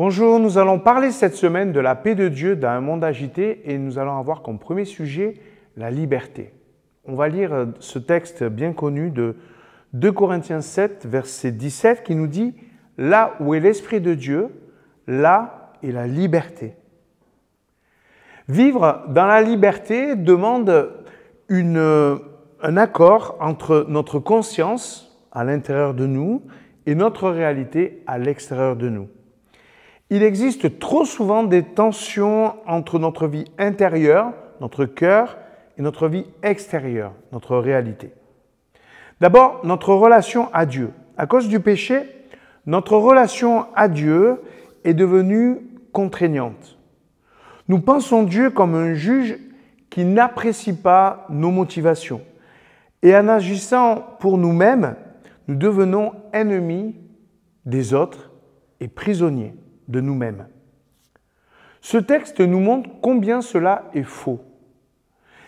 Bonjour, nous allons parler cette semaine de la paix de Dieu dans un monde agité et nous allons avoir comme premier sujet la liberté. On va lire ce texte bien connu de 2 Corinthiens 7, verset 17 qui nous dit « Là où est l'Esprit de Dieu, là est la liberté ». Vivre dans la liberté demande un accord entre notre conscience à l'intérieur de nous et notre réalité à l'extérieur de nous. Il existe trop souvent des tensions entre notre vie intérieure, notre cœur, et notre vie extérieure, notre réalité. D'abord, notre relation à Dieu. À cause du péché, notre relation à Dieu est devenue contraignante. Nous pensons Dieu comme un juge qui n'apprécie pas nos motivations. Et en agissant pour nous-mêmes, nous devenons ennemis des autres et prisonniers de nous-mêmes. Ce texte nous montre combien cela est faux.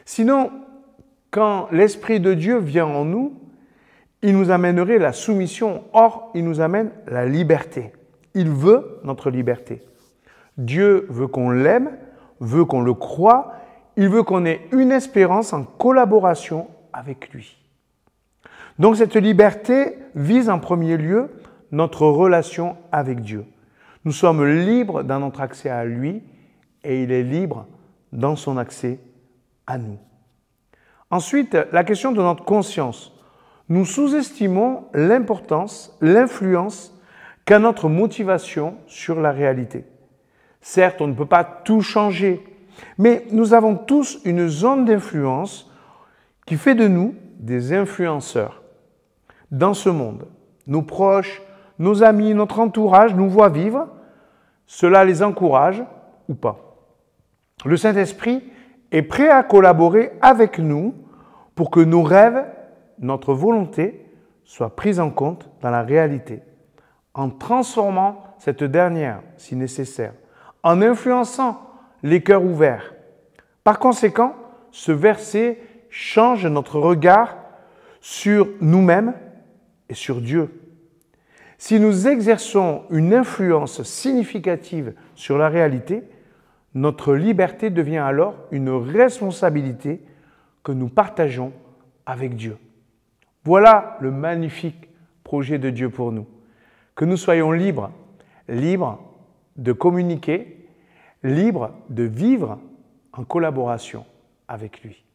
Sinon, quand l'Esprit de Dieu vient en nous, il nous amènerait la soumission. Or, il nous amène la liberté. Il veut notre liberté. Dieu veut qu'on l'aime, veut qu'on le croie, il veut qu'on ait une espérance en collaboration avec lui. Donc cette liberté vise en premier lieu notre relation avec Dieu. Nous sommes libres dans notre accès à lui et il est libre dans son accès à nous. Ensuite, la question de notre conscience. Nous sous-estimons l'importance, l'influence qu'a notre motivation sur la réalité. Certes, on ne peut pas tout changer, mais nous avons tous une zone d'influence qui fait de nous des influenceurs dans ce monde. Nos proches, nos amis, notre entourage nous voient vivre, cela les encourage ou pas. Le Saint-Esprit est prêt à collaborer avec nous pour que nos rêves, notre volonté, soient pris en compte dans la réalité, en transformant cette dernière, si nécessaire, en influençant les cœurs ouverts. Par conséquent, ce verset change notre regard sur nous-mêmes et sur Dieu. Si nous exerçons une influence significative sur la réalité, notre liberté devient alors une responsabilité que nous partageons avec Dieu. Voilà le magnifique projet de Dieu pour nous. Que nous soyons libres, libres de communiquer, libres de vivre en collaboration avec lui.